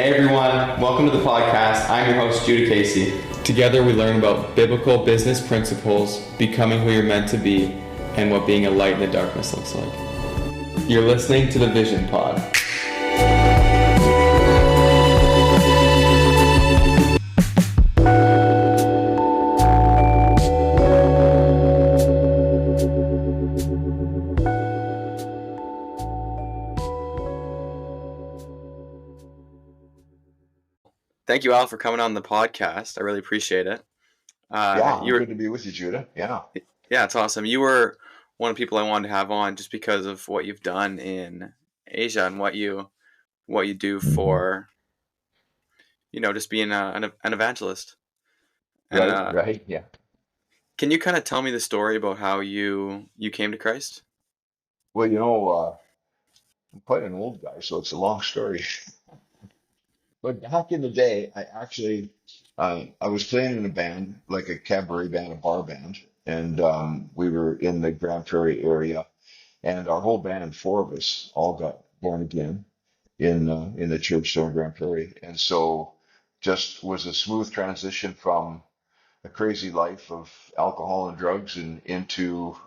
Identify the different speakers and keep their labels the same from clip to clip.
Speaker 1: Hey everyone, welcome to the podcast. I'm your host, Judah Casey. Together we learn about biblical business principles, becoming who you're meant to be, and what being a light in the darkness looks like. You're listening to the Vision Pod. Thank you, Al, for coming on the podcast. I really appreciate it.
Speaker 2: Good to be with you, Judah. Yeah,
Speaker 1: it's awesome. You were one of the people I wanted to have on just because of what you've done in Asia and what you do for, just being an evangelist. And
Speaker 2: right, yeah.
Speaker 1: can you kind of tell me the story about how you came to Christ?
Speaker 2: Well, I'm quite an old guy, so it's a long story. But back in the day, I was playing in a band, like a cabaret band, a bar band, and we were in the Grand Prairie area, and our whole band, four of us, all got born again in the church there in Grand Prairie, and so just was a smooth transition from a crazy life of alcohol and drugs and into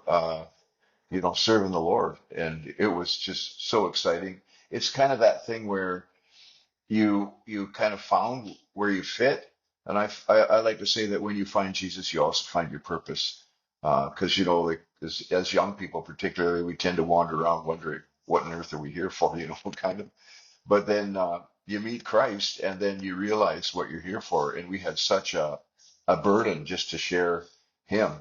Speaker 2: serving the Lord. And it was just so exciting. It's kind of that thing where you kind of found where you fit. And I like to say that when you find Jesus, you also find your purpose. Because like as young people, particularly, we tend to wander around wondering what on earth are we here for, kind of. But then you meet Christ, and then you realize what you're here for. And we had such a burden just to share Him,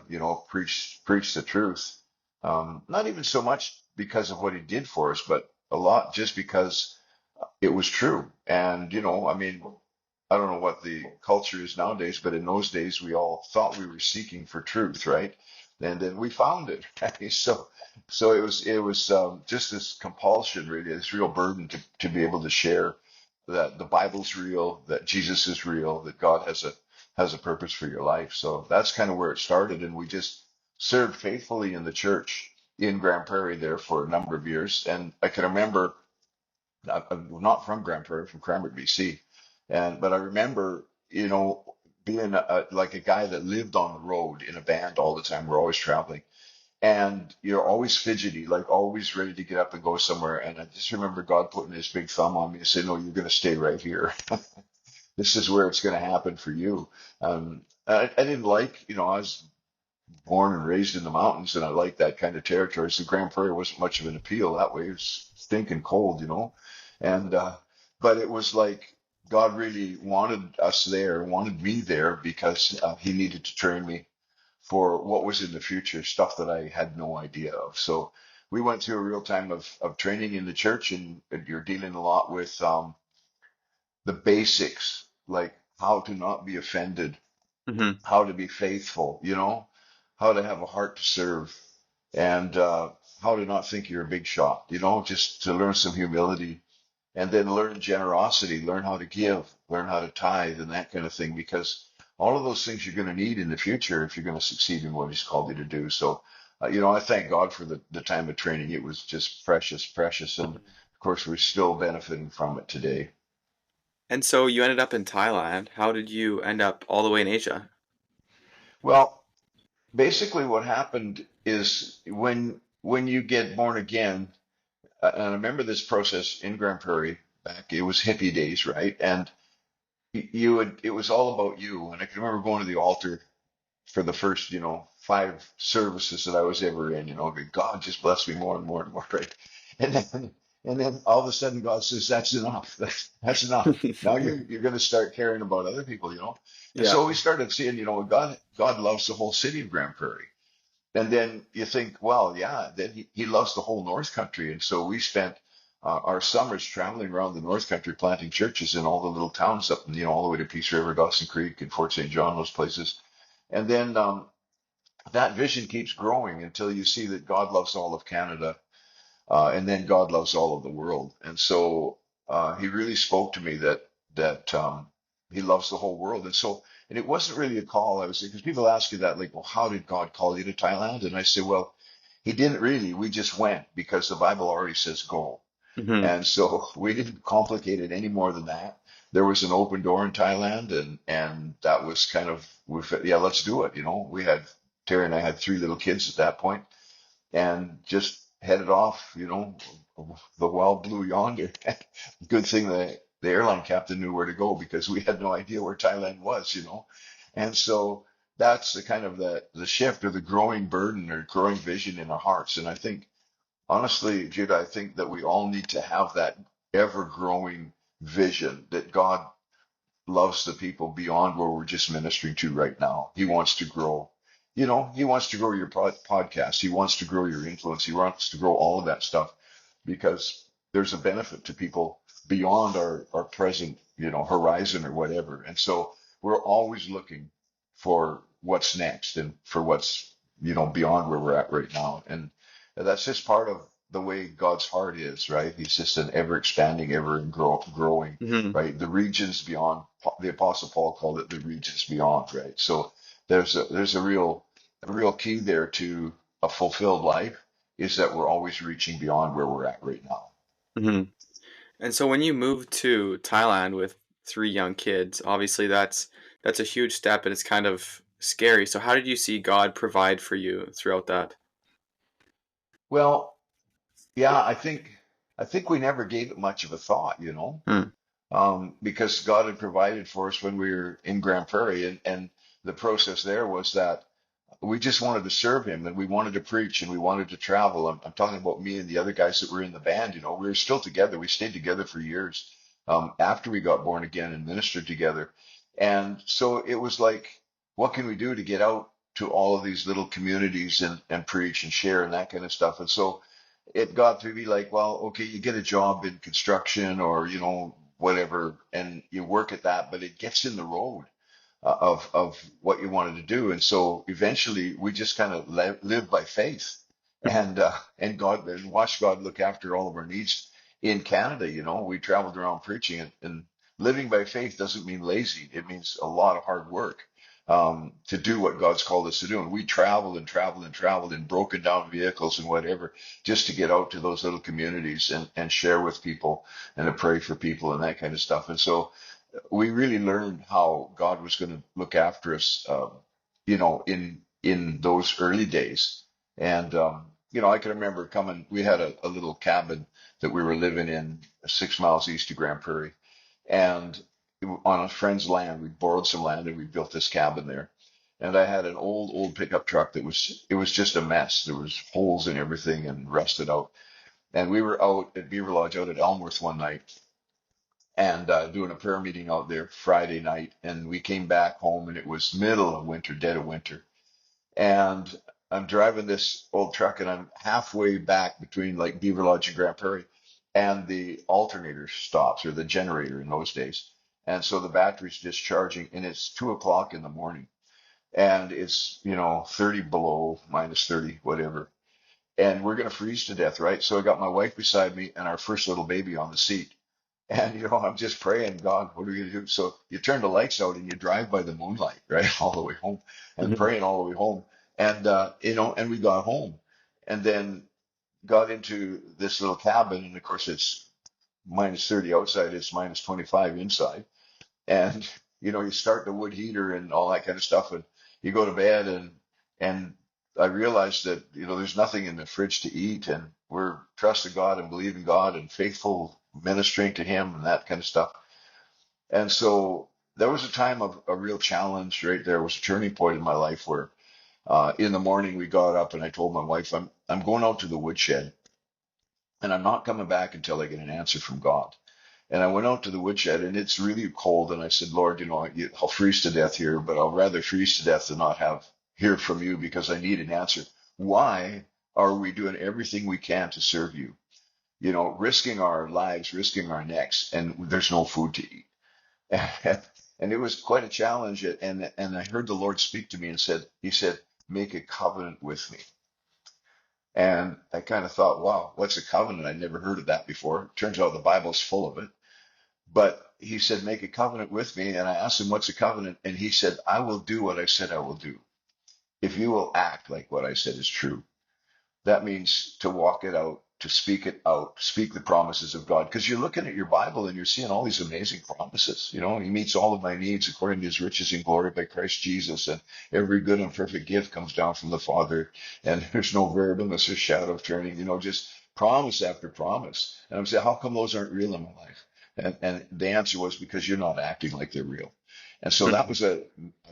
Speaker 2: preach the truth. Not even so much because of what He did for us, but a lot just because it was true. And I don't know what the culture is nowadays, but in those days we all thought we were seeking for truth, right? And then we found it. So it was just this compulsion, really, this real burden to be able to share that the Bible's real, that Jesus is real, that God has a purpose for your life. So that's kind of where it started, and we just served faithfully in the church in Grand Prairie there for a number of years. And I can remember, I'm not from Grand Prairie, from Cranbrook, BC, but I remember, being like a guy that lived on the road in a band all the time. We're always traveling, and you're always fidgety, like always ready to get up and go somewhere. And I just remember God putting His big thumb on me and saying, "No, you're going to stay right here. This is where it's going to happen for you." I didn't like, I was born and raised in the mountains, and I liked that kind of territory. So Grand Prairie wasn't much of an appeal that way. It was stinking cold, and but it was like God really wanted us there, wanted me there, because He needed to train me for what was in the future, stuff that I had no idea of. So we went through a real time of training in the church, and you're dealing a lot with the basics, like how to not be offended,
Speaker 1: Mm-hmm.
Speaker 2: how to be faithful, how to have a heart to serve, and how to not think you're a big shot, just to learn some humility, and then learn generosity, learn how to give, learn how to tithe, and that kind of thing, because all of those things you're going to need in the future if you're going to succeed in what He's called you to do. So, I thank God for the time of training. It was just precious, precious. And of course, we're still benefiting from it today.
Speaker 1: And so you ended up in Thailand. How did you end up all the way in Asia?
Speaker 2: Well, basically what happened is when you get born again, and I remember this process in Grand Prairie back, it was hippie days, right? And it was all about you. And I can remember going to the altar for the first, five services that I was ever in, God just bless me more and more and more, right? And then all of a sudden God says, that's enough. That's enough. Now you're going to start caring about other people, And
Speaker 1: Yeah.
Speaker 2: so we started seeing, God loves the whole city of Grand Prairie. And then you think, well, yeah, then he loves the whole North Country. And so we spent our summers traveling around the North Country, planting churches in all the little towns up, all the way to Peace River, Dawson Creek, and Fort St. John, those places. And then that vision keeps growing until you see that God loves all of Canada, and then God loves all of the world. And so He really spoke to me that He loves the whole world. And it wasn't really a call. I was because people ask you that, like, well, how did God call you to Thailand? And I say, well, He didn't really. We just went because the Bible already says go.
Speaker 1: Mm-hmm.
Speaker 2: And so we didn't complicate it any more than that. there was an open door in Thailand, and that was kind of we said, yeah, let's do it. We had Terry and I had three little kids at that point, and just headed off. The wild blue yonder. Good thing the airline captain knew where to go because we had no idea where Thailand was. And so that's the kind of the shift or the growing burden or growing vision in our hearts. And I think honestly, Judah, I think that we all need to have that ever growing vision that God loves the people beyond where we're just ministering to right now. He wants to grow. He wants to grow your podcast. He wants to grow your influence. He wants to grow all of that stuff because there's a benefit to people beyond our present, horizon or whatever. And so we're always looking for what's next and for what's, beyond where we're at right now. And that's just part of the way God's heart is, right? He's just an ever expanding, ever growing,
Speaker 1: Hmm.
Speaker 2: right? The regions beyond. The Apostle Paul called it the regions beyond, right? So there's a real key there to a fulfilled life is that we're always reaching beyond where we're at right now.
Speaker 1: Hmm. And so when you moved to Thailand with three young kids, obviously that's a huge step and it's kind of scary. So how did you see God provide for you throughout that?
Speaker 2: Well, yeah, I think we never gave it much of a thought.
Speaker 1: Mm.
Speaker 2: Because God had provided for us when we were in Grand Prairie, and the process there was that we just wanted to serve him and we wanted to preach and we wanted to travel. I'm talking about me and the other guys that were in the band. We were still together. We stayed together for years after we got born again and ministered together. And so it was like, what can we do to get out to all of these little communities and preach and share and that kind of stuff? And so it got to be like, well, okay, you get a job in construction or, whatever, and you work at that, but it gets in the road of what you wanted to do. And so eventually we just kind of lived by faith and God and watched God look after all of our needs in Canada. We traveled around preaching and living by faith doesn't mean lazy. It means a lot of hard work to do what God's called us to do. And we traveled and traveled and traveled in broken down vehicles and whatever, just to get out to those little communities and share with people and to pray for people and that kind of stuff. And so we really learned how God was going to look after us, in those early days. And I can remember coming. We had a little cabin that we were living in 6 miles east of Grand Prairie, and on a friend's land, we borrowed some land and we built this cabin there. And I had an old pickup truck it was just a mess. There was holes in everything and rusted out. And we were out at Beaver Lodge out at Elmworth one night and doing a prayer meeting out there Friday night. And we came back home and it was middle of winter, dead of winter. And I'm driving this old truck and I'm halfway back between like Beaver Lodge and Grand Prairie. And the alternator stops or the generator in those days. And so the battery's discharging and it's 2 o'clock in the morning and it's, 30 below, minus 30, whatever. And we're going to freeze to death, right? So I got my wife beside me and our first little baby on the seat. And I'm just praying, God, what are we gonna do? So you turn the lights out and you drive by the moonlight, right, all the way home, and
Speaker 1: Hmm.
Speaker 2: praying all the way home. And and we got home, and then got into this little cabin, and of course it's minus 30 outside, it's minus 25 inside, and you start the wood heater and all that kind of stuff, and you go to bed, and I realized that there's nothing in the fridge to eat, and we're trusting God and believing God and faithful ministering to Him and that kind of stuff. And so there was a time of a real challenge right there. It was a turning point in my life where in the morning we got up and I told my wife, I'm going out to the woodshed and I'm not coming back until I get an answer from God. And I went out to the woodshed and it's really cold. And I said, Lord, I'll freeze to death here, but I'll rather freeze to death than not hear from you because I need an answer. Why are we doing everything we can to serve you? Risking our lives, risking our necks, and there's no food to eat. And it was quite a challenge. And I heard the Lord speak to me and He said, make a covenant with me. And I kind of thought, wow, what's a covenant? I never heard of that before. Turns out the Bible's full of it. But He said, make a covenant with me. And I asked Him, what's a covenant? And He said, I will do what I said I will do. If you will act like what I said is true, that means to walk it out, to speak it out, speak the promises of God. Because you're looking at your Bible and you're seeing all these amazing promises. You know, He meets all of my needs according to His riches in glory by Christ Jesus. And every good and perfect gift comes down from the Father. And there's no variableness or shadow of turning, you know, just promise after promise. And I'm saying, how come those aren't real in my life? And the answer was because you're not acting like they're real. And so that was a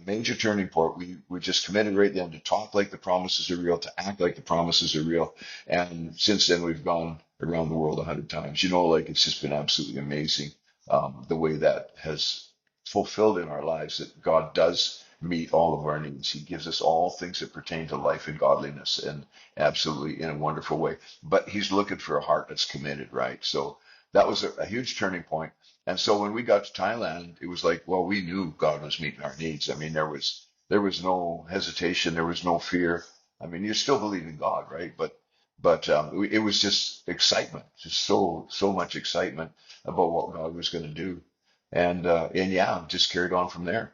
Speaker 2: major turning point. We just committed right then to talk like the promises are real, to act like the promises are real. And since then, we've gone around the world 100 times. You know, like it's just been absolutely amazing the way that has fulfilled in our lives that God does meet all of our needs. He gives us all things that pertain to life and godliness, and absolutely in a wonderful way. But He's looking for a heart that's committed, right? So that was a huge turning point. And so when we got to Thailand, it was like, well, we knew God was meeting our needs. I mean, there was no hesitation, there was no fear. I mean, you still believe in God, right? But it was just excitement, just so much excitement about what God was going to do, and yeah, just carried on from there.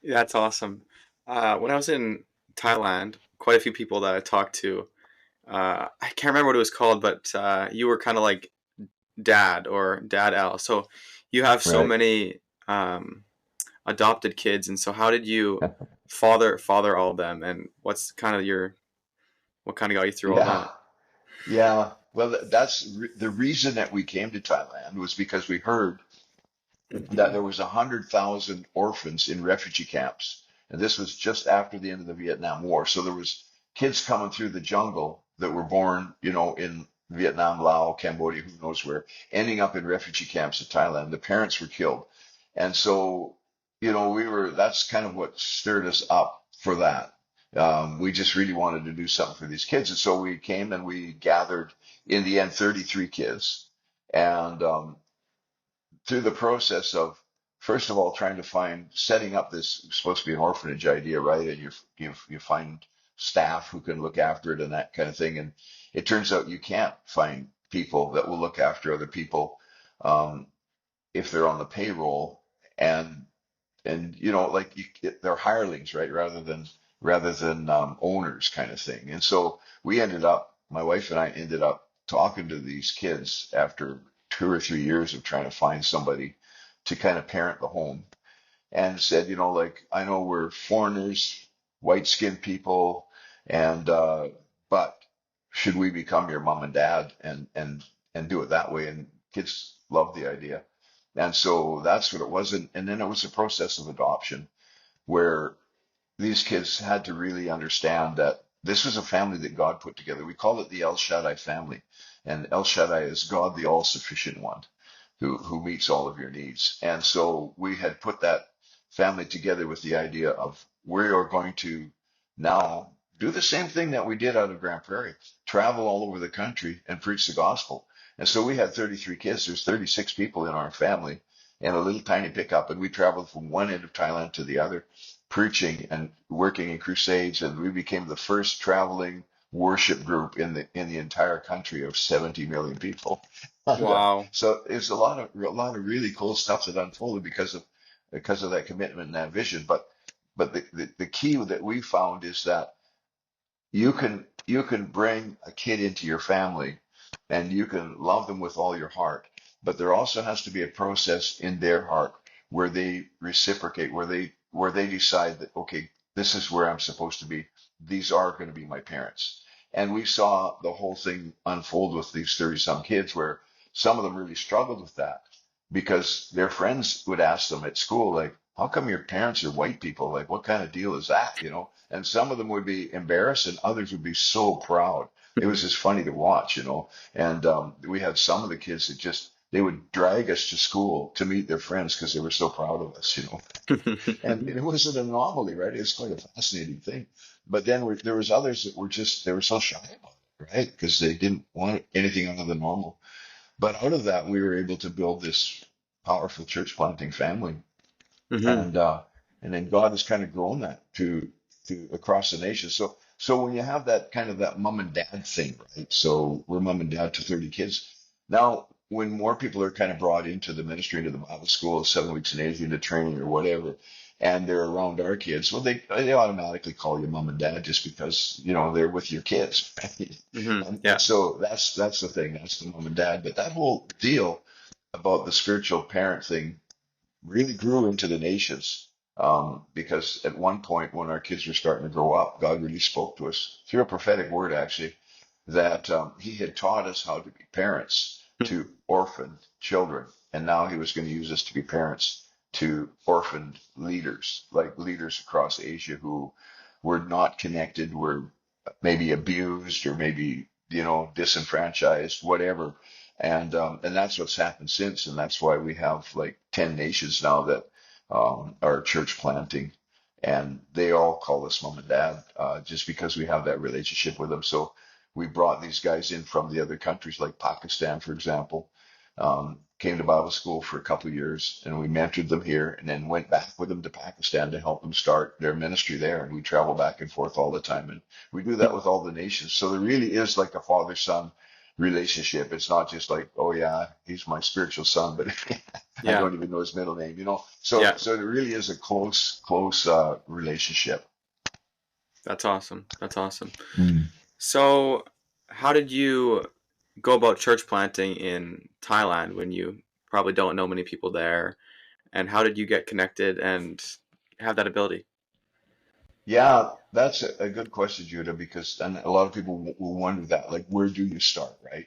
Speaker 1: That's awesome. When I was in Thailand, quite a few people that I talked to, I can't remember what it was called, but you were kind of like dad or dad L. So you have so
Speaker 2: Right.
Speaker 1: many adopted kids, and so how did you father all of them, and what's kind of what kind of got you through all
Speaker 2: Yeah.
Speaker 1: that?
Speaker 2: Yeah. Well, the reason that we came to Thailand was because we heard that there was 100,000 orphans in refugee camps, and this was just after the end of the Vietnam War. So there was kids coming through the jungle that were born, you know, in Vietnam, Laos, Cambodia, who knows where, ending up in refugee camps in Thailand. The parents were killed, and so, you know, that's kind of what stirred us up for that. We just really wanted to do something for these kids, and so we came and we gathered in the end 33 kids, and through the process of first of all trying to find setting up this supposed to be an orphanage idea, right? And you find staff who can look after it and that kind of thing. And it turns out you can't find people that will look after other people um, if they're on the payroll. And you know, like they're hirelings, right? Rather than owners, kind of thing. And so my wife and I ended up talking to these kids after 2 or 3 years of trying to find somebody to kind of parent the home, and said, you know, like, I know we're foreigners, white-skinned people, and but should we become your mom and dad and do it that way? And kids love the idea. And so that's what it was. And then it was a process of adoption where these kids had to really understand that this was a family that God put together. We call it the El Shaddai family. And El Shaddai is God, the all sufficient one, who meets all of your needs. And so we had put that family together with the idea of we are going to now do the same thing that we did out of Grand Prairie, travel all over the country and preach the gospel. And so we had 33 kids. There's 36 people in our family and a little tiny pickup. And we traveled from one end of Thailand to the other, preaching and working in crusades. And we became the first traveling worship group in the entire country of 70 million people.
Speaker 1: Wow.
Speaker 2: So it's a lot of really cool stuff that unfolded because of that commitment and that vision. But the key that we found is that you can bring a kid into your family and you can love them with all your heart, but there also has to be a process in their heart where they reciprocate, where they decide that, okay, this is where I'm supposed to be. These are going to be my parents. And we saw the whole thing unfold with these 30 some kids where some of them really struggled with that because their friends would ask them at school, like, how come your parents are white people? Like, what kind of deal is that? And some of them would be embarrassed and others would be so proud. It was just funny to watch. And we had some of the kids that they would drag us to school to meet their friends because they were so proud of us. And it was an anomaly, right? It's quite a fascinating thing. But then there was others that they were so shy about it, right? Because they didn't want anything out of the normal. But out of that, we were able to build this powerful church planting family,
Speaker 1: Hmm.
Speaker 2: and then God has kind of grown that to across the nation. So when you have that kind of that mom and dad thing, right? So we're mom and dad to 30 kids. Now, when more people are kind of brought into the ministry, into the Bible school, 7 weeks in Asia, into training or whatever, and they're around our kids, well, they automatically call you mom and dad just because, they're with your kids. Right? And
Speaker 1: Yeah.
Speaker 2: so that's the thing. That's the mom and dad. But that whole deal about the spiritual parent thing really grew into the nations. Because at one point when our kids were starting to grow up, God really spoke to us through a prophetic word, actually, that He had taught us how to be parents to orphaned children. And now He was going to use us to be parents to orphaned leaders, like leaders across Asia who were not connected, were maybe abused or maybe, disenfranchised, whatever. And that's what's happened since, and that's why we have like 10 nations now that are church planting, and they all call us mom and dad, just because we have that relationship with them. So we brought these guys in from the other countries, like Pakistan, for example, came to Bible school for a couple of years, and we mentored them here, and then went back with them to Pakistan to help them start their ministry there. And we travel back and forth all the time, and we do that with all the nations. So there really is like a father-son relationship. It's not just like, oh yeah, he's my spiritual son, but I
Speaker 1: Yeah.
Speaker 2: don't even know his middle name. So
Speaker 1: Yeah.
Speaker 2: so it really is a close relationship.
Speaker 1: That's awesome. That's awesome.
Speaker 2: Mm.
Speaker 1: So, how did you go about church planting in Thailand when you probably don't know many people there? And how did you get connected and have that ability?
Speaker 2: Yeah, that's a good question, Judah, because and a lot of people will wonder that, like, where do you start, right?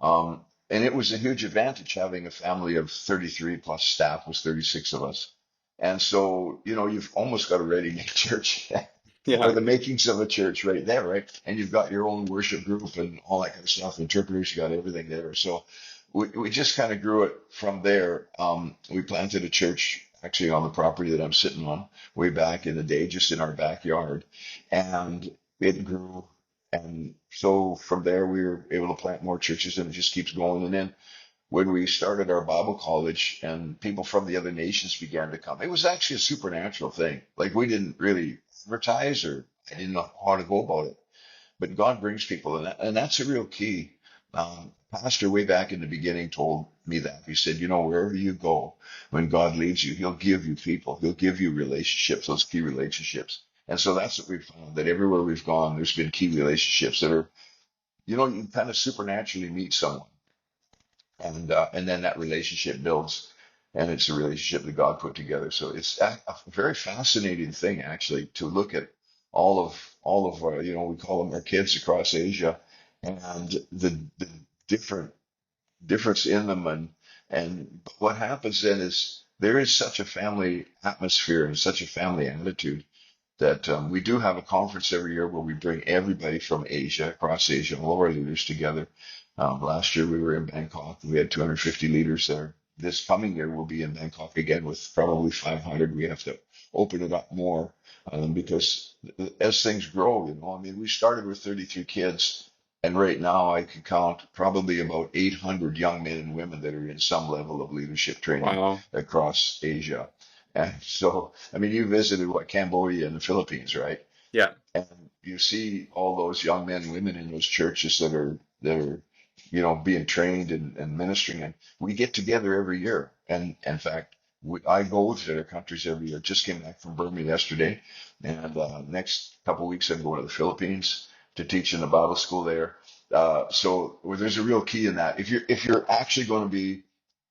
Speaker 2: And it was a huge advantage having a family of 33 plus staff was 36 of us. And so, you've almost got a ready-made church or
Speaker 1: Yeah.
Speaker 2: the makings of a church right there, right? And you've got your own worship group and all that kind of stuff, interpreters, you got everything there. So we just kind of grew it from there. We planted a church actually on the property that I'm sitting on way back in the day, just in our backyard. And it grew. And so from there, we were able to plant more churches, and it just keeps going. And then when we started our Bible college and people from the other nations began to come, it was actually a supernatural thing. Like we didn't really advertise, or I didn't know how to go about it, but God brings people, and that's a real key. Pastor way back in the beginning told me that. He said, wherever you go, when God leads you, He'll give you people, He'll give you relationships, those key relationships. And so that's what we've found, that everywhere we've gone, there's been key relationships that are, you kind of supernaturally meet someone, and then that relationship builds, and it's a relationship that God put together. So it's a very fascinating thing, actually, to look at all of our, we call them our kids across Asia, and the different difference in them, and what happens then is there is such a family atmosphere and such a family attitude that we do have a conference every year where we bring everybody from Asia, across Asia, all of our leaders together. Last year we were in Bangkok. We had 250 leaders there. This coming year we'll be in Bangkok again with probably 500. We have to open it up more, because as things grow, I mean, we started with 33 kids, and right now I can count probably about 800 young men and women that are in some level of leadership training
Speaker 1: Wow.
Speaker 2: across Asia. And so, I mean, you visited what, Cambodia and the Philippines, right?
Speaker 1: Yeah.
Speaker 2: And you see all those young men and women in those churches that are being trained and ministering. And we get together every year. And in fact, I go to their countries every year. Just came back from Burma yesterday, and next couple of weeks I'm going to the Philippines to teach in the Bible school there. So there's a real key in that. If you're actually going to be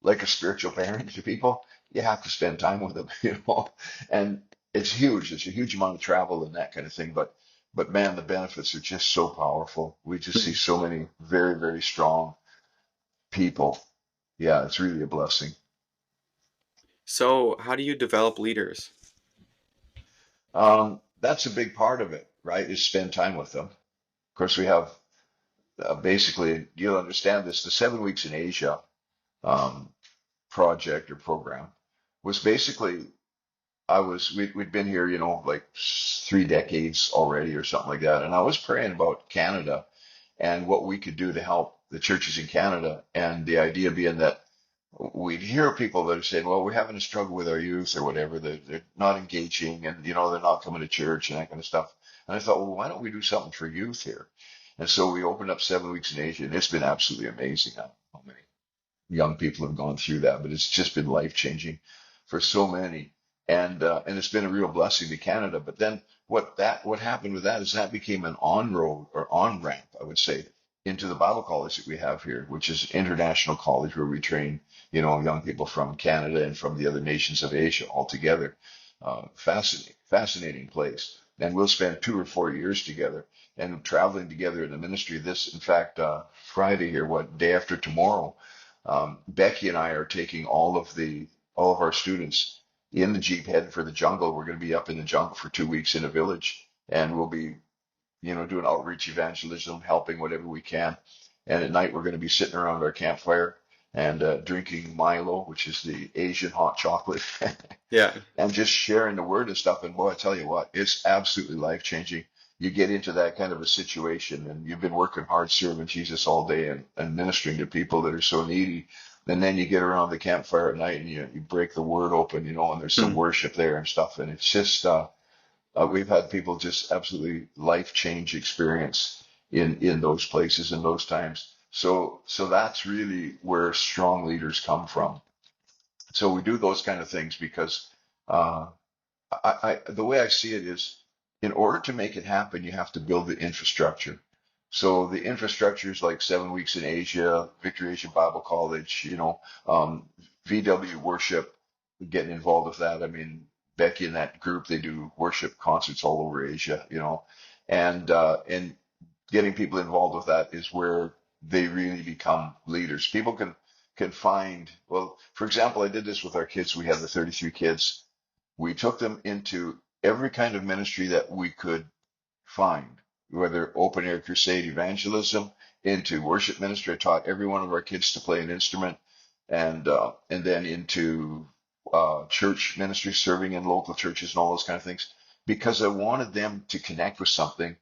Speaker 2: like a spiritual parent to people, you have to spend time with them, and it's huge. It's a huge amount of travel and that kind of thing. But man, the benefits are just so powerful. We just see so many very, very strong people. Yeah, it's really a blessing.
Speaker 1: So, how do you develop leaders?
Speaker 2: That's a big part of it, right? Is spend time with them. Of course, we have basically, you'll understand this, the 7 weeks in Asia um, project or program was basically, we'd been here, like 3 decades already or something like that. And I was praying about Canada and what we could do to help the churches in Canada. And the idea being that we'd hear people that are saying, well, we're having a struggle with our youth or whatever. They're not engaging, and, they're not coming to church and that kind of stuff. And I thought, well, why don't we do something for youth here? And so we opened up 7 weeks in Asia, and it's been absolutely amazing how many young people have gone through that. But it's just been life changing for so many. and it's been a real blessing to Canada. But then what happened with that is that became an on road or on ramp, I would say, into the Bible college that we have here, which is an international college where we train, young people from Canada and from the other nations of Asia all together. Fascinating place. And we'll spend 2 or 4 years together and traveling together in the ministry. In fact, Friday here, day after tomorrow, Becky and I are taking all of our students in the Jeep heading for the jungle. We're going to be up in the jungle for 2 weeks in a village, and we'll be, doing outreach evangelism, helping whatever we can. And at night, we're going to be sitting around our campfire and drinking Milo, which is the Asian hot chocolate,
Speaker 1: Yeah.
Speaker 2: and just sharing the word and stuff. And boy, I tell you what, it's absolutely life changing. You get into that kind of a situation, and you've been working hard serving Jesus all day and ministering to people that are so needy. And then you get around the campfire at night and you break the word open, and there's some
Speaker 1: Hmm.
Speaker 2: worship there and stuff. And it's just, we've had people just absolutely life change experience in those places in those times. So that's really where strong leaders come from. So we do those kind of things because, uh, the way I see it is, in order to make it happen, you have to build the infrastructure. So the infrastructure is like 7 weeks in Asia, Victory Asia Bible College, VW worship, getting involved with that. I mean, Becky and that group, they do worship concerts all over Asia, and getting people involved with that is where they really become leaders. People can find, well, for example, I did this with our kids. We have the 33 kids. We took them into every kind of ministry that we could find, whether open air crusade evangelism, into worship ministry. I taught every one of our kids to play an instrument, and then into church ministry, serving in local churches and all those kind of things, because I wanted them to connect with something,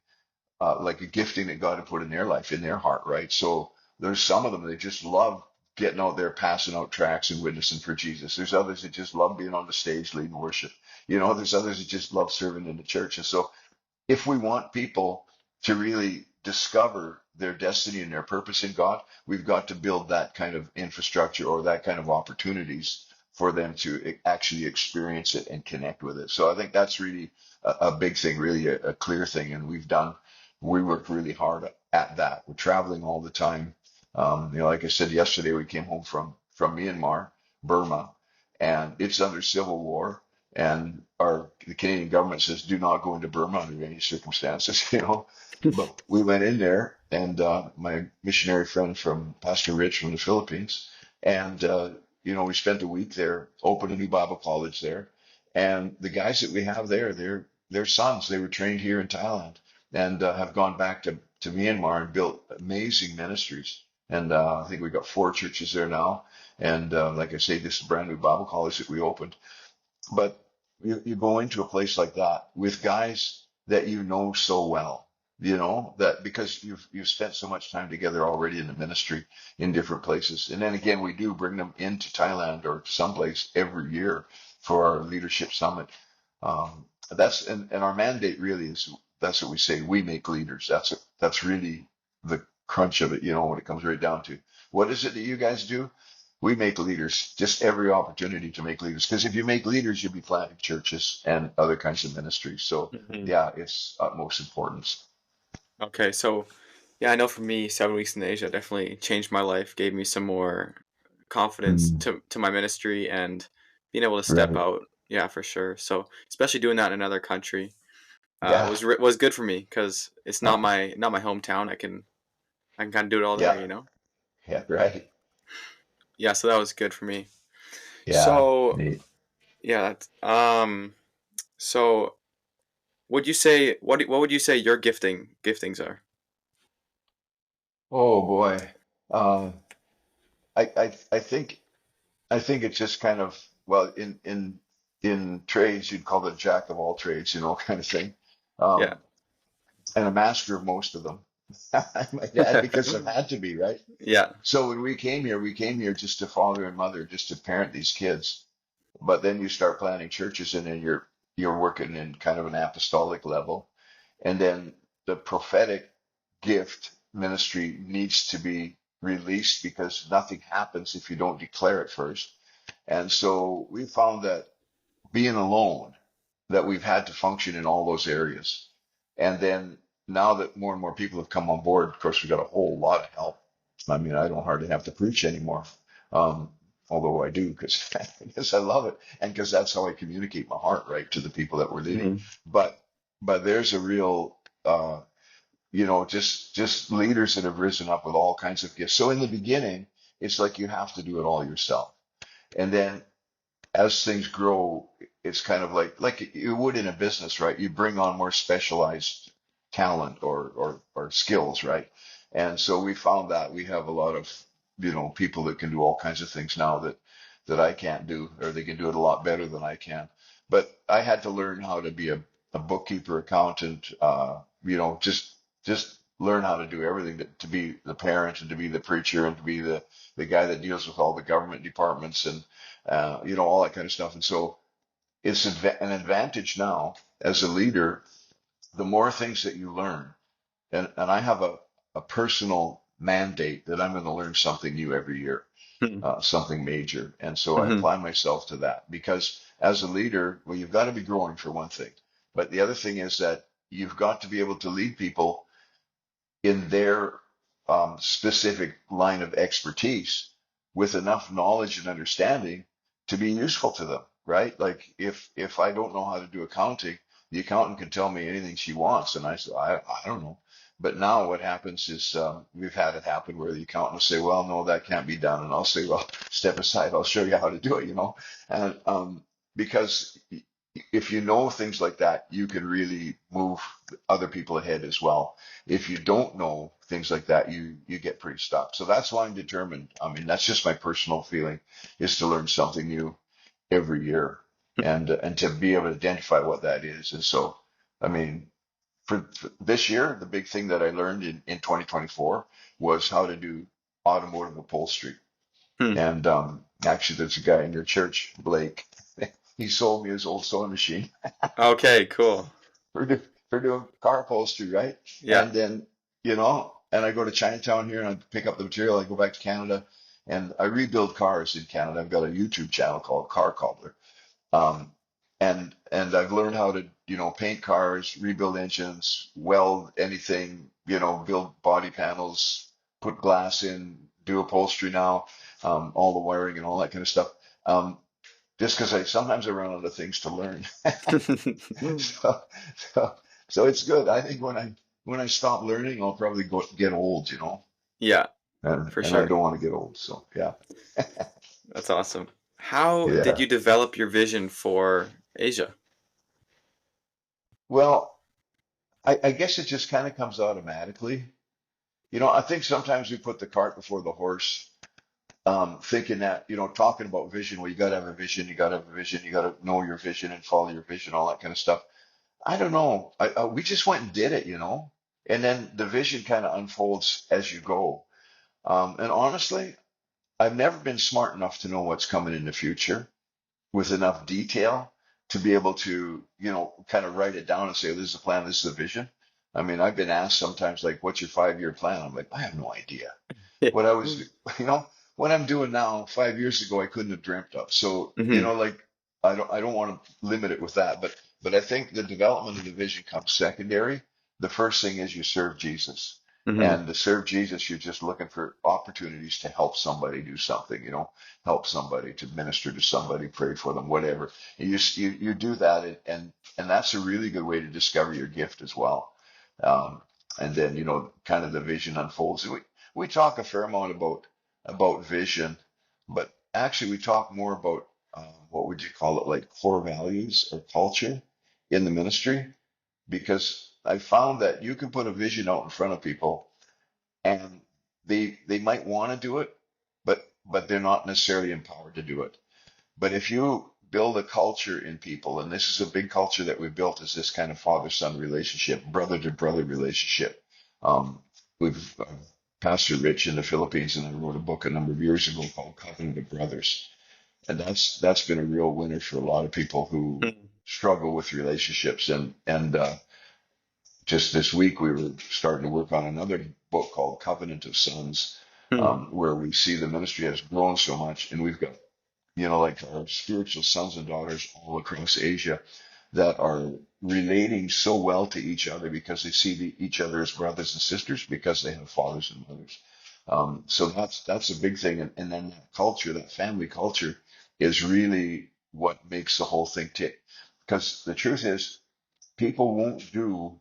Speaker 2: like a gifting that God had put in their life, in their heart, right? So there's some of them they just love getting out there, passing out tracts and witnessing for Jesus. There's others that just love being on the stage leading worship. There's others that just love serving in the church. And so if we want people to really discover their destiny and their purpose in God, we've got to build that kind of infrastructure or that kind of opportunities for them to actually experience it and connect with it. So I think that's really a big thing, really a clear thing. And we worked really hard at that. We're traveling all the time. Like I said, yesterday we came home from Myanmar, Burma, and it's under civil war, and the Canadian government says do not go into Burma under any circumstances, But we went in there, and my missionary friend from Pastor Rich from the Philippines, and we spent a week there, opened a new Bible college there, and the guys that we have there, they're sons. They were trained here in Thailand and have gone back to Myanmar and built amazing ministries. And I think we've got 4 churches there now. And like I say, this is a brand new Bible college that we opened. But you go into a place like that with guys that you know so well, that because you've spent so much time together already in the ministry in different places. And then again, we do bring them into Thailand or someplace every year for our leadership summit. And our mandate really is, that's what we say, we make leaders. That's really the crunch of it, when it comes right down to what is it that you guys do? We make leaders, just every opportunity to make leaders. Because if you make leaders, you'll be planting churches and other kinds of ministries. So
Speaker 1: Hmm.
Speaker 2: yeah, it's utmost importance.
Speaker 1: Okay, so yeah, I know for me, 7 weeks in Asia definitely changed my life, gave me some more confidence
Speaker 2: Mm,
Speaker 1: to my ministry and being able to step
Speaker 2: right.
Speaker 1: out. Yeah, for sure. So especially doing that in another country
Speaker 2: Yeah.
Speaker 1: was good for me because it's
Speaker 2: Huh.
Speaker 1: not my hometown. I can kind of do it all there,
Speaker 2: Yeah.
Speaker 1: you know.
Speaker 2: Yeah. Right.
Speaker 1: Yeah, so that was good for me.
Speaker 2: Yeah.
Speaker 1: So
Speaker 2: Neat.
Speaker 1: yeah, so would you say what would you say your giftings are?
Speaker 2: Oh boy. Uh, I think it's just kind of, well, in trades you'd call it a jack of all trades, kind of thing.
Speaker 1: Yeah.
Speaker 2: Um, and a master of most of them. My dad, because I've had to be, right?
Speaker 1: Yeah.
Speaker 2: So when we came here just to father and mother, just to parent these kids. But then you start planning churches, and then you're working in kind of an apostolic level, and then the prophetic gift ministry needs to be released because nothing happens if you don't declare it first. And so we found that being alone that we've had to function in all those areas. And then now that more and more people have come on board, of course, we've got a whole lot of help. I mean, I don't hardly have to preach anymore. Um, Although I do because I love it and because that's how I communicate my heart right to the people that we're leading.
Speaker 1: Mhm.
Speaker 2: But there's a real just leaders that have risen up with all kinds of gifts. So in the beginning, it's like you have to do it all yourself. And then as things grow, it's kind of like you would in a business, right? You bring on more specialized talent or skills, right? And so we found that we have a lot of, people that can do all kinds of things now that I can't do, or they can do it a lot better than I can. But I had to learn how to be a bookkeeper, accountant, just learn how to do everything to be the parent and to be the preacher and to be the guy that deals with all the government departments and all that kind of stuff. And so it's an advantage now as a leader, the more things that you learn. And I have a personal mandate that I'm going to learn something new every year,
Speaker 1: Mhm.
Speaker 2: something major. And so I
Speaker 1: Mhm.
Speaker 2: apply myself to that because as a leader, well, you've got to be growing for one thing. But the other thing is that you've got to be able to lead people in their specific line of expertise with enough knowledge and understanding to be useful to them, right? Like if I don't know how to do accounting, the accountant can tell me anything she wants, and I say I don't know. But now what happens is we've had it happen where the accountant will say, "Well, no, that can't be done," and I'll say, "Well, step aside. I'll show you how to do it," and because if you know things like that, you can really move other people ahead as well. If you don't know things like that, you get pretty stuck. So that's why I'm determined. I mean, that's just my personal feeling is to learn something new every year and to be able to identify what that is. And so, I mean, for this year, the big thing that I learned in 2024 was how to do automotive upholstery.
Speaker 1: Mhm.
Speaker 2: And actually, there's a guy in your church, Blake. He sold me his old sewing machine
Speaker 1: Okay, cool.
Speaker 2: for, do, for doing car upholstery, right?
Speaker 1: Yeah.
Speaker 2: And then, and I go to Chinatown here and I pick up the material. I go back to Canada and I rebuild cars in Canada. I've got a YouTube channel called Car Cobbler. Um, and I've learned how to, paint cars, rebuild engines, weld anything, build body panels, put glass in, do upholstery now, all the wiring and all that kind of stuff. Um, just because sometimes I run out of things to learn. So, so, so it's good. I think when I stop learning, I'll probably get old,
Speaker 1: Yeah, for
Speaker 2: and I
Speaker 1: sure.
Speaker 2: don't want to get old. So yeah,
Speaker 1: That's awesome. How did
Speaker 2: yeah.
Speaker 1: you develop your vision for Asia?
Speaker 2: Well, I guess it just kind of comes automatically. I think sometimes we put the cart before the horse, thinking that, talking about vision. Well, you got to have a vision. You got to have a vision. You got to know your vision and follow your vision, all that kind of stuff. I don't know. We just went and did it. And then the vision kind of unfolds as you go. And honestly, I've never been smart enough to know what's coming in the future with enough detail to be able to, kind of write it down and say, this is the plan, this is the vision. I mean, I've been asked sometimes, like, what's your 5-year plan? I'm like, I have no idea. What I was, you know, what I'm doing now, 5 years ago, I couldn't have dreamt of. So,
Speaker 1: Hmm.
Speaker 2: like, I don't want to limit it with that, but I think the development of the vision comes secondary. The first thing is you serve Jesus.
Speaker 1: Hmm.
Speaker 2: And to serve Jesus, you're just looking for opportunities to help somebody do something, help somebody, to minister to somebody, pray for them, whatever. And you do that, and that's a really good way to discover your gift as well. Um, and then kind of the vision unfolds. We talk a fair amount about vision, but actually we talk more about what would you call it, like core values or culture in the ministry, because I found that you can put a vision out in front of people and they might want to do it, but they're not necessarily empowered to do it. But if you build a culture in people, and this is a big culture that we built, is this kind of father-son relationship, brother-to-brother relationship. Um, we've Pastor Rich in the Philippines, and I wrote a book a number of years ago called Covenant of Brothers, and that's been a real winner for a lot of people who struggle with relationships. And just this week we were starting to work on another book called Covenant of Sons, where we see the ministry has grown so much, and we've got like our spiritual sons and daughters all across Asia that are relating so well to each other because they see each other as brothers and sisters because they have fathers and mothers. So that's a big thing, and then that culture, that family culture, is really what makes the whole thing tick. Because the truth is, people won't do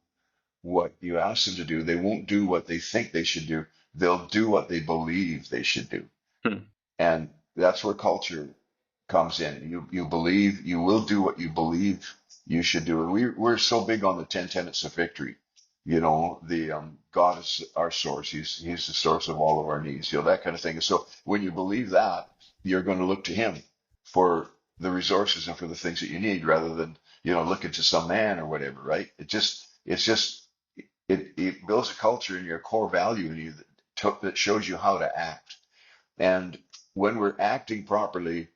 Speaker 2: what you ask them to do. They won't do what they think they should do. They'll do what they believe they should do.
Speaker 1: Hmm.
Speaker 2: And that's where culture comes in. You believe you will do what you believe you should do. And we're so big on the 10 tenets of victory. The God is our source. He's the source of all of our needs. That kind of thing. And so when you believe that, you're going to look to Him for the resources and for the things that you need, rather than looking to some man or whatever. Right? It builds a culture in your core value in you that shows you how to act. And when we're acting properly,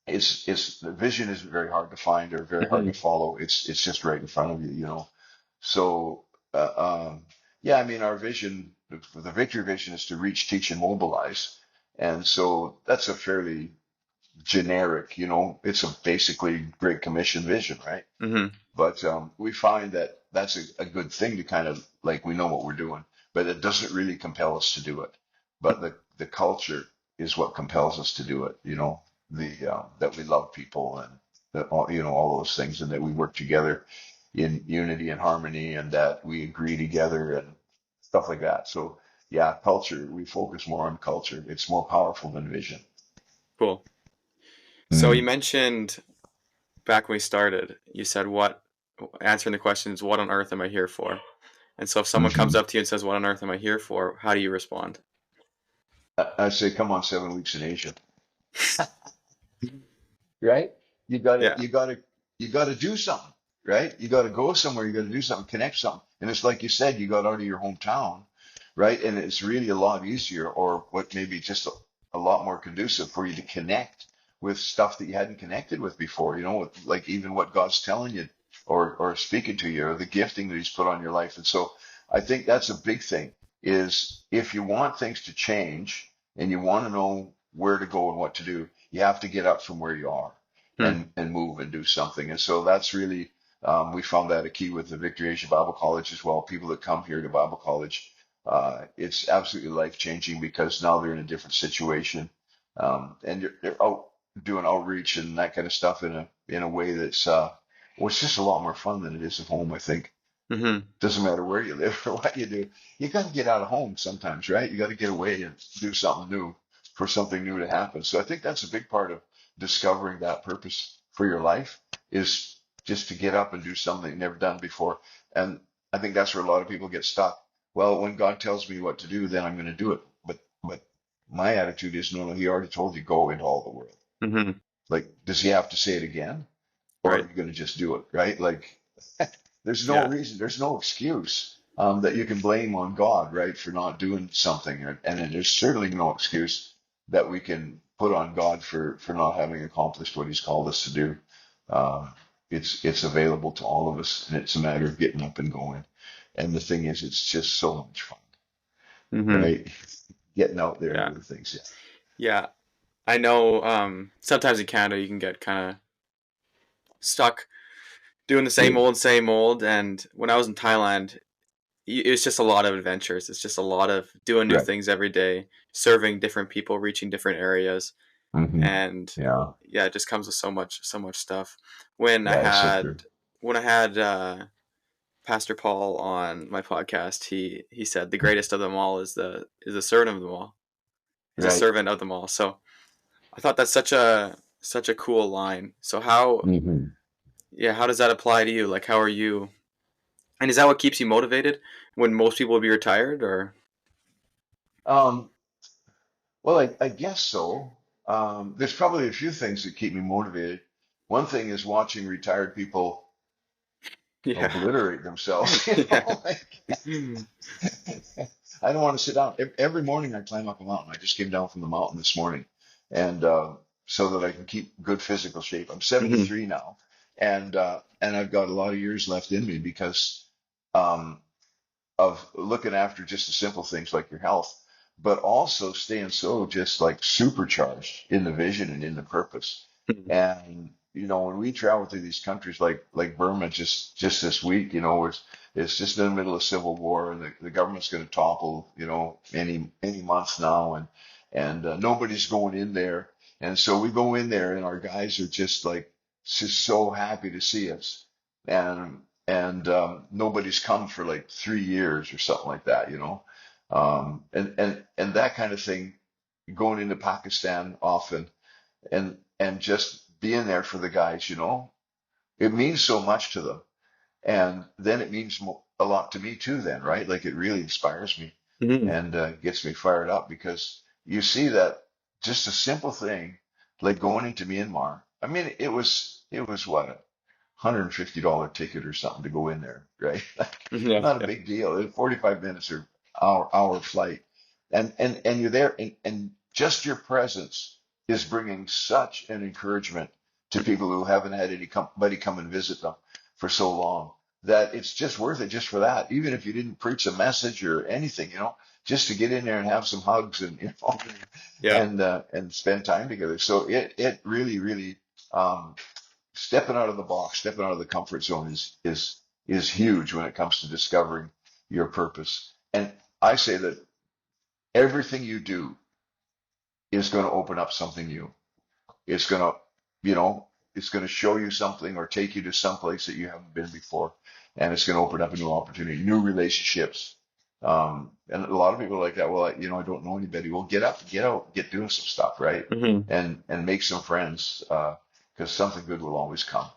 Speaker 2: it's the vision isn't very hard to find or very hard to
Speaker 1: Hmm.
Speaker 2: follow. It's just right in front of you. So uh, yeah, I mean, our vision, the victory vision, is to reach, teach, and mobilize. And so that's a fairly generic, it's a basically Great Commission vision, right?
Speaker 1: Hmm.
Speaker 2: But we find that that's a good thing to kind of like, we know what we're doing, but it doesn't really compel us to do it. But the culture is what compels us to do it. That we love people, and that all those things, and that we work together in unity and harmony, and that we agree together and stuff like that. So yeah, culture. We focus more on culture. It's more powerful than vision.
Speaker 1: Cool. So you
Speaker 2: Mm-hmm.
Speaker 1: mentioned back when we started, you said what answering the question is, what on earth am I here for? And so if someone comes
Speaker 2: Mm-hmm.
Speaker 1: up to you and says, what on earth am I here for? How do you respond?
Speaker 2: I say, come on, 7 weeks in Asia. Right? You gotta,
Speaker 1: Yeah.
Speaker 2: you gotta, you gotta do something, right? You gotta go somewhere, you gotta do something, connect something. And it's like you said, you got out of your hometown, right? And it's really a lot easier, or what maybe just a lot more conducive for you to connect with stuff that you hadn't connected with before, like even what God's telling you or speaking to you, or the gifting that He's put on your life. And so I think that's a big thing, is if you want things to change and you want to know where to go and what to do, you have to get up from where you are
Speaker 1: Hmm.
Speaker 2: and move and do something. And so that's really, we found that a key with the Victory Asia Bible College as well. People that come here to Bible college, it's absolutely life changing because now they're in a different situation, and they're out doing outreach and that kind of stuff in a way that's well, it's just a lot more fun than it is at home. I think
Speaker 1: Hmm.
Speaker 2: doesn't matter where you live or what you do. You got to get out of home sometimes, right? You got to get away and do something new for something new to happen. So I think that's a big part of discovering that purpose for your life, is just to get up and do something you've never done before. And I think that's where a lot of people get stuck. Well, when God tells me what to do, then I'm going to do it. But my attitude is, no, no, He already told you, go into all the world.
Speaker 1: Hmm.
Speaker 2: Like, does He have to say it again? Or are
Speaker 1: Right.
Speaker 2: you going to just do it, right? Like, there's no
Speaker 1: Yeah.
Speaker 2: reason, there's no excuse that you can blame on God, right, for not doing something, and then there's certainly no excuse that we can put on God for not having accomplished what He's called us to do. Uh, it's available to all of us, and it's a matter of getting up and going. And the thing is, it's just so much fun,
Speaker 1: Hmm.
Speaker 2: right? Getting out there and
Speaker 1: Yeah.
Speaker 2: doing things. Yeah.
Speaker 1: Yeah. I know sometimes in Canada you can get kind of stuck doing the
Speaker 2: Yeah.
Speaker 1: same old. And when I was in Thailand, it's just a lot of adventures. It's just a lot of doing new
Speaker 2: Right.
Speaker 1: things every day, serving different people, reaching different areas,
Speaker 2: Hmm.
Speaker 1: and
Speaker 2: Yeah.
Speaker 1: yeah, it just comes with so much stuff. When I
Speaker 2: Yeah. It's so true.
Speaker 1: had when I had Pastor Paul on my podcast, he said the greatest of them all is the servant of them all, is a
Speaker 2: Right.
Speaker 1: servant of them all. So I thought that's such a cool line. So how
Speaker 2: Hmm.
Speaker 1: yeah, how does that apply to you? Like how are you? And is that what keeps you motivated when most people will be retired or
Speaker 2: Um, Well, I guess so. There's probably a few things that keep me motivated. One thing is watching retired people
Speaker 1: yeah.
Speaker 2: obliterate themselves.
Speaker 1: Yeah.
Speaker 2: Like, I don't want to sit down. Every morning I climb up a mountain. I just came down from the mountain this morning, and so that I can keep good physical shape. I'm
Speaker 1: Hmm.
Speaker 2: 73 now, and I've got a lot of years left in me because um, of looking after just the simple things like your health. but also staying so just like supercharged in the vision and in the purpose. And when we travel through these countries like Burma, just this week, it's just in the middle of civil war, and the government's going to topple, any month now, and nobody's going in there, and so we go in there, and our guys are just so happy to see us, and nobody's come for like 3 years or something like that. And that kind of thing, going into Pakistan often, and just being there for the guys, it means so much to them. And then it means a lot to me too, then, right? Like it really inspires me
Speaker 1: Mhm.
Speaker 2: and gets me fired up because you see that just a simple thing like going into Myanmar. I mean, it was what, $150 ticket or something to go in there, right? Like,
Speaker 1: Yeah,
Speaker 2: not a
Speaker 1: yeah.
Speaker 2: big deal. It's 45 minutes or hour flight, and you're there, and just your presence is bringing such an encouragement to people who haven't had anybody come and visit them for so long that it's just worth it just for that. Even if you didn't preach a message or anything, just to get in there and have some hugs and
Speaker 1: Yeah.
Speaker 2: and spend time together. So it really really. Stepping out of the box, stepping out of the comfort zone is huge when it comes to discovering your purpose. And I say that everything you do is going to open up something new. It's going to, you know, it's going to show you something or take you to some place that you haven't been before, and it's going to open up a new opportunity, new relationships. And a lot of people are like that. Well, I don't know anybody. Well, get up, get out, get doing some stuff, right?
Speaker 1: Hmm.
Speaker 2: And make some friends, because something good will always come.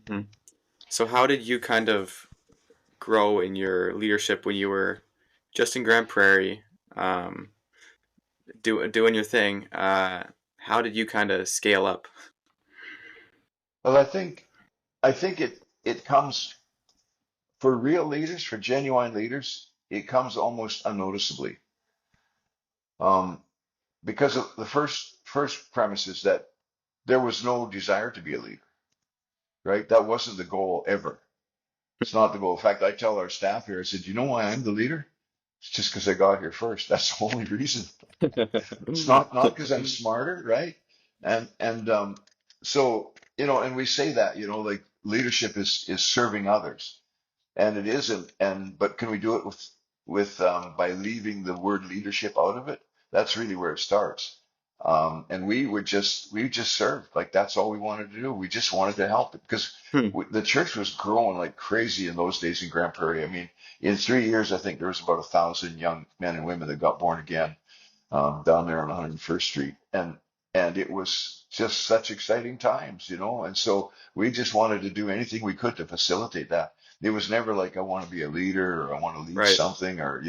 Speaker 1: Hmm. So how did you kind of grow in your leadership when you were just in Grand Prairie, um, doing your thing? How did you kind of scale up?
Speaker 2: Well, I think it comes for real leaders, for genuine leaders, it comes almost unnoticeably. Um, because of the first premise is that there was no desire to be a leader, right? That wasn't the goal ever. It's not the goal. In fact, I tell our staff here, I said, you know why I'm the leader? It's just because I got here first. That's the only reason. It's not because I'm smarter, right? And so, and we say that, like leadership is serving others. And it isn't. But can we do it with by leaving the word leadership out of it? That's really where it starts. And we just served, like that's all we wanted to do. We just wanted to help it because
Speaker 1: Hmm.
Speaker 2: the church was growing like crazy in those days in Grand Prairie. I mean, in 3 years, I think there was about 1,000 young men and women that got born again, down there on 101st Street, and it was just such exciting times, and so we just wanted to do anything we could to facilitate that. It was never like I want to be a leader or I want to lead
Speaker 1: Right.
Speaker 2: something or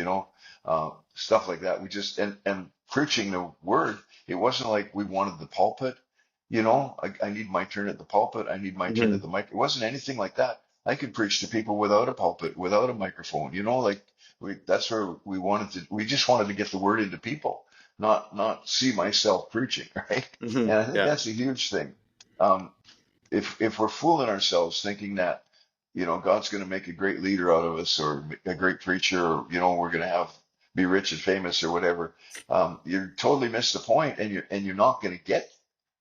Speaker 2: stuff like that. We just and preaching the word. It wasn't like we wanted the pulpit. I need my turn at the pulpit. I need my turn
Speaker 1: Hmm.
Speaker 2: at the mic. It wasn't anything like that. I could preach to people without a pulpit, without a microphone. Like that's where we just wanted to get the word into people, not see myself preaching, right?
Speaker 1: Hmm.
Speaker 2: And I think
Speaker 1: Yeah.
Speaker 2: that's a huge thing. Um, if we're fooling ourselves thinking that, God's going to make a great leader out of us or a great preacher, or we're going to be rich and famous or whatever, you totally miss the point, and you're not going to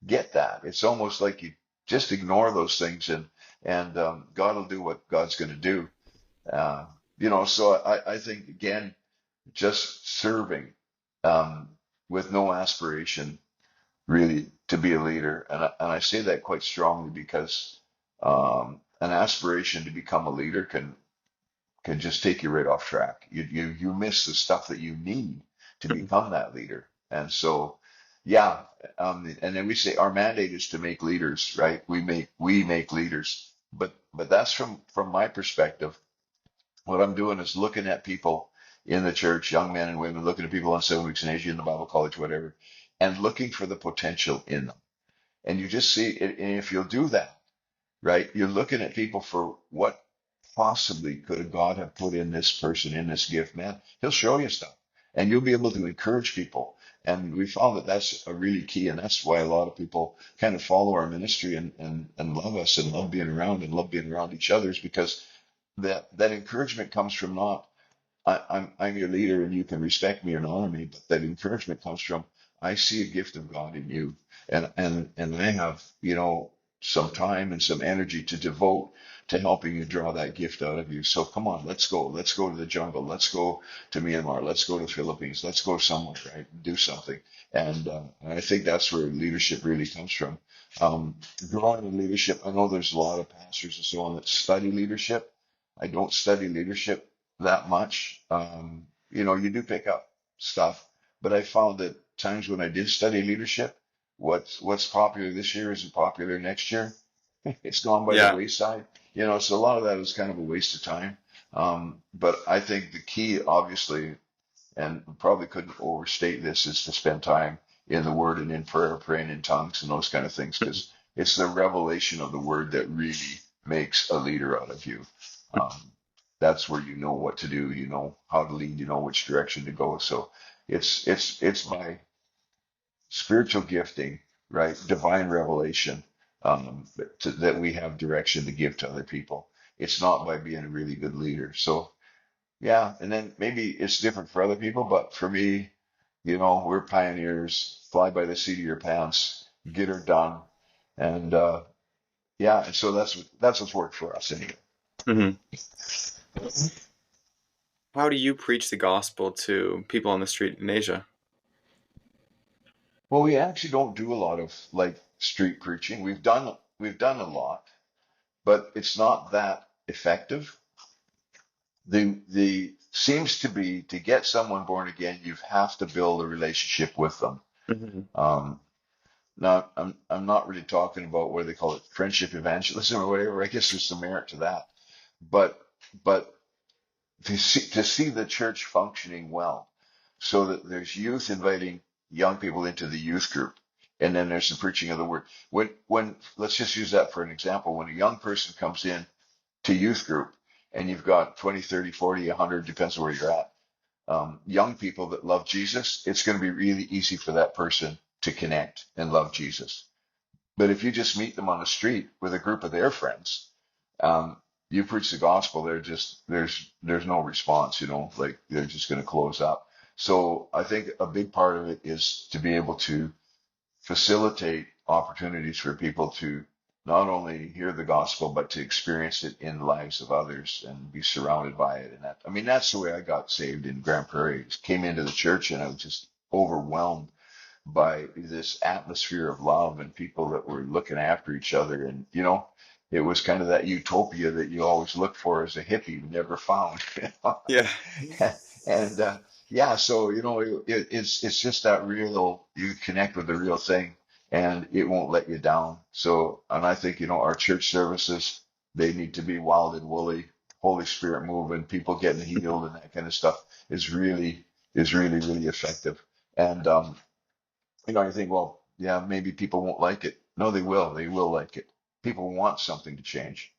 Speaker 2: get that. It's almost like you just ignore those things, and God will do what God's going to do. Uh, so I think again, just serving, um, with no aspiration really to be a leader. And I say that quite strongly because an aspiration to become a leader can just take you right off track. You miss the stuff that you need to become that leader. And so, yeah, and then we say our mandate is to make leaders, right? We make leaders, but that's from my perspective. What I'm doing is looking at people in the church, young men and women, looking at people on 7 weeks in Asia, in the Bible college, whatever, and looking for the potential in them. And you just see it. And if you'll do that, right, you're looking at people for what possibly could God have put in this person, in this gift, man. He'll show you stuff and you'll be able to encourage people. And we found that that's a really key. And that's why a lot of people kind of follow our ministry and love us and love being around each other's because that encouragement comes from not I'm your leader and you can respect me or honor me, but that encouragement comes from I see a gift of God in you, and I have some time and some energy to devote to helping you draw that gift out of you. So come on, let's go to the jungle, let's go to Myanmar, let's go to the Philippines, let's go somewhere, right? Do something, and I think that's where leadership really comes from. Um, Growing in leadership, I know there's a lot of pastors and so on that study leadership. I don't study leadership that much. You do pick up stuff, but I found that times when I did study leadership, what's popular this year isn't popular next year. It's gone by the
Speaker 1: Yeah.
Speaker 2: wayside. So a lot of that is kind of a waste of time. But I think the key, obviously, and probably couldn't overstate this, is to spend time in the Word and in prayer, praying in tongues and those kind of things, because it's the revelation of the Word that really makes a leader out of you. Um, that's where you know what to do, you know how to lead, you know which direction to go. So it's my spiritual gifting, right? Divine revelation, that we have direction to give to other people. It's not by being a really good leader. So yeah, and then maybe it's different for other people, but for me, we're pioneers. Fly by the seat of your pants, get her done, and yeah, and so that's what's worked for us anyway.
Speaker 1: Hmm. How do you preach the gospel to people on the street in Asia?
Speaker 2: Well, we actually don't do a lot of like street preaching. We've done a lot, but it's not that effective. The seems to be to get someone born again, you have to build a relationship with them.
Speaker 1: Hmm.
Speaker 2: Um, Now, I'm not really talking about what they call it, friendship evangelism or whatever. I guess there's some merit to that, but but to see the church functioning well, so that there's youth inviting young people into the youth group, and then there's the preaching of the word. When let's just use that for an example. When a young person comes in to youth group, and you've got 20, 30, 40, 100, depends on where you're at, young people that love Jesus, it's going to be really easy for that person to connect and love Jesus. But if you just meet them on the street with a group of their friends, um, you preach the gospel, there's no response, like they're just going to close up. So I think a big part of it is to be able to facilitate opportunities for people to not only hear the gospel, but to experience it in the lives of others and be surrounded by it. And that's the way I got saved in Grand Prairie. I came into the church and I was just overwhelmed by this atmosphere of love and people that were looking after each other. And, it was kind of that utopia that you always look for as a hippie, never found.
Speaker 1: Yeah.
Speaker 2: And yeah, so, it's just that real, you connect with the real thing and it won't let you down. So, and I think, our church services, they need to be wild and woolly, Holy Spirit moving, people getting healed and that kind of stuff is really, really effective. And, you think, well, yeah, maybe people won't like it. No, they will. They will like it. People want something to change.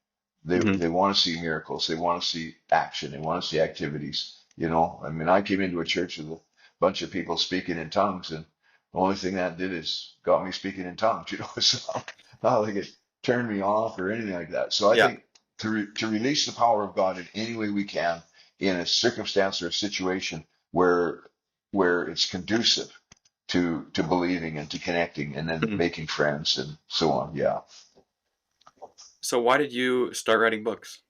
Speaker 2: They
Speaker 1: Hmm.
Speaker 2: they want to see miracles. They want to see action. They want to see activities. I mean, I came into a church with a bunch of people speaking in tongues, and the only thing that did is got me speaking in tongues. So not like it turned me off or anything like that. So I
Speaker 1: Yeah.
Speaker 2: think to release the power of God in any way we can in a circumstance or a situation where it's conducive to believing and to connecting and then
Speaker 1: Mhm.
Speaker 2: making friends and so on. Yeah.
Speaker 1: So why did you start writing books?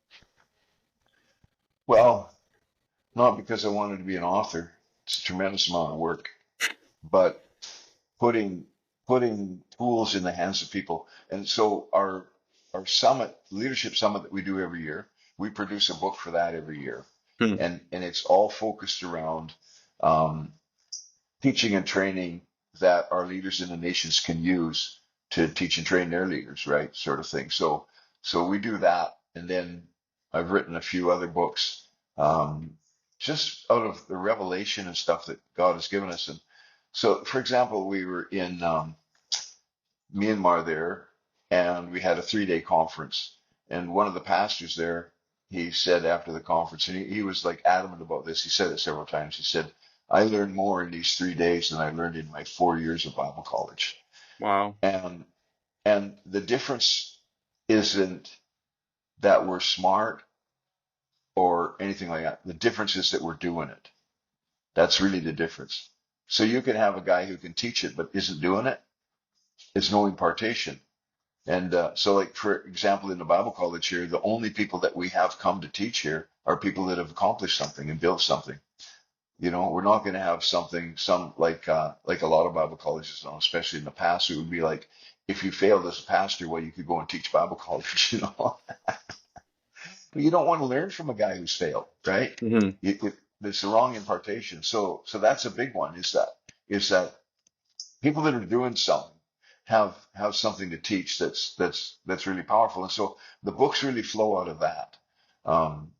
Speaker 2: Well, not because I wanted to be an author. It's a tremendous amount of work, but putting putting tools in the hands of people. And so our summit, leadership summit that we do every year, we produce a book for that every year.
Speaker 1: Hmm.
Speaker 2: And it's all focused around um, teaching and training that our leaders in the nations can use to teach and train their leaders, right? Sort of thing. So we do that, and then I've written a few other books, um, just out of the revelation and stuff that God has given us. And so, for example, we were in Myanmar there, and we had a 3-day conference. And one of the pastors there, he said after the conference, and he was like adamant about this. He said it several times. He said, I learned more in these 3 days than I learned in my 4 years of Bible college.
Speaker 1: Wow.
Speaker 2: And the difference isn't that we're smart or anything like that. The difference is that we're doing it. That's really the difference. So you can have a guy who can teach it but isn't doing it. It's no impartation. And so, like for example, in the Bible college here, the only people that we have come to teach here are people that have accomplished something and built something. You know, we're not going to have some like a lot of Bible colleges, especially in the past, it would be like, if you failed as a pastor, well, you could go and teach Bible college, you know. But you don't want to learn from a guy who's failed, right?
Speaker 1: Hmm.
Speaker 2: It's the wrong impartation. So that's a big one. Is that people that are doing something have something to teach that's really powerful. And so the books really flow out of that.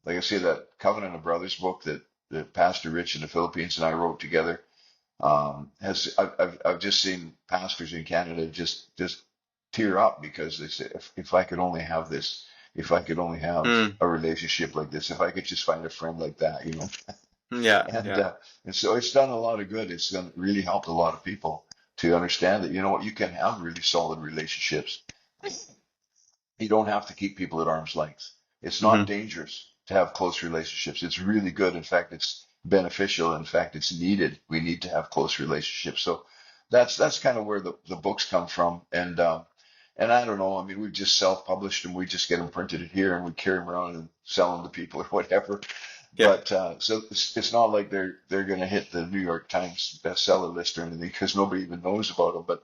Speaker 2: Like I say, that Covenant of Brothers book that Pastor Rich in the Philippines and I wrote together, has I've just seen pastors in Canada just tear up because they say, if I could only have this, if I could only have
Speaker 1: Mm.
Speaker 2: a relationship like this, if I could just find a friend like that, you know.
Speaker 1: Yeah,
Speaker 2: And
Speaker 1: yeah.
Speaker 2: so it's done a lot of good. It's done really helped a lot of people to understand that, you know what, you can have really solid relationships. You don't have to keep people at arm's length. It's not
Speaker 1: Hmm.
Speaker 2: dangerous to have close relationships. It's really good. In fact, it's beneficial. In fact, it's needed. We need to have close relationships. So that's kind of where the books come from. And I don't know. I mean, we just self-published them. We just get them printed here and we carry them around and sell them to people or whatever.
Speaker 1: Yeah.
Speaker 2: But so it's not like they're going to hit the New York Times bestseller list or anything because nobody even knows about them.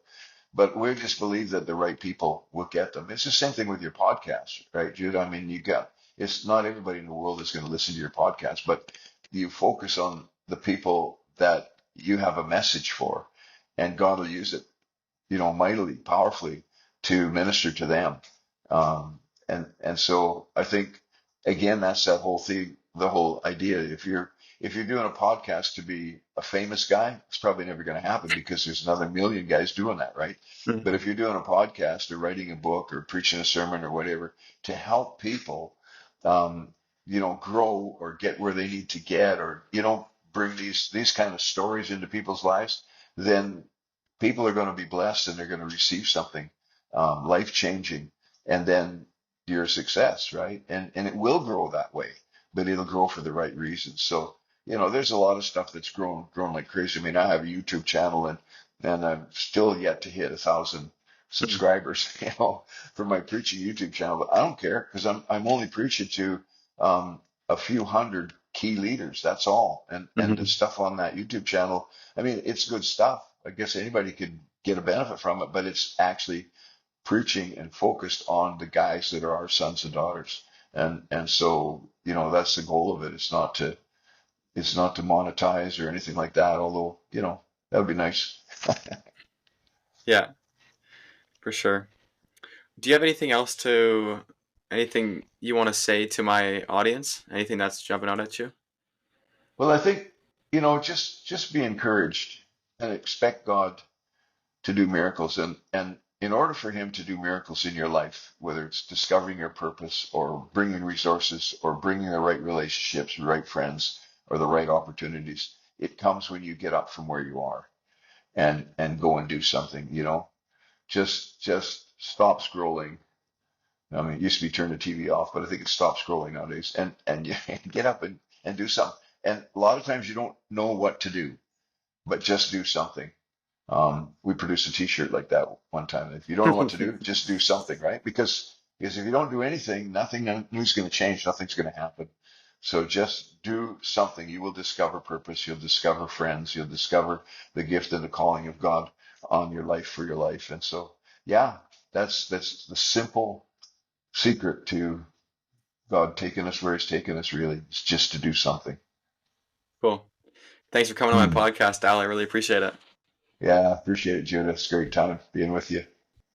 Speaker 2: But we just believe that the right people will get them. It's the same thing with your podcast, right, Jude? I mean, it's not everybody in the world that's going to listen to your podcast, but you focus on the people that you have a message for, and God will use it, you know, mightily, powerfully to minister to them. And so I think again, that's that whole thing, the whole idea. If you're doing a podcast to be a famous guy, it's probably never going to happen because there's another million guys doing that, right?
Speaker 1: Mm.
Speaker 2: But if you're doing a podcast or writing a book or preaching a sermon or whatever to help people, um, grow or get where they need to get, or bring these kind of stories into people's lives, then people are going to be blessed and they're going to receive something life changing, and then you're a success, right? And it will grow that way, but it'll grow for the right reasons. So there's a lot of stuff that's grown like crazy. I mean, I have a YouTube channel, and I'm still yet to hit 1,000
Speaker 1: Mm.
Speaker 2: subscribers, for my preaching YouTube channel. But I don't care because I'm only preaching to um, a few hundred key leaders. That's all. And the
Speaker 1: Hmm.
Speaker 2: stuff on that YouTube channel, I mean, it's good stuff. I guess anybody could get a benefit from it, but it's actually preaching and focused on the guys that are our sons and daughters. And so, that's the goal of it. It's not to monetize or anything like that, although, that would be nice.
Speaker 1: Yeah, for sure. Do you have anything you want to say to my audience? Anything that's jumping out at you?
Speaker 2: Well, I think, just be encouraged and expect God to do miracles. And in order for him to do miracles in your life, whether it's discovering your purpose or bringing resources or bringing the right relationships, the right friends, or the right opportunities, it comes when you get up from where you are and go and do something, just stop scrolling. I mean, it used to be turn the TV off, but I think it's stop scrolling nowadays, and you get up and do something. And a lot of times you don't know what to do, but just do something. We produced a T-shirt like that one time. If you don't know what to do, just do something, right? Because if you don't do anything, nothing new is going to change. Nothing's going to happen. So just do something. You will discover purpose. You'll discover friends. You'll discover the gift and the calling of God on your life for your life. And so, yeah, that's the simple secret to God taking us where He's taken us. Really, it's just to do something.
Speaker 1: Cool. Thanks for coming on my
Speaker 2: Hmm.
Speaker 1: podcast, Al. I really appreciate it.
Speaker 2: Yeah, appreciate it, Judah. It's a great time being with you.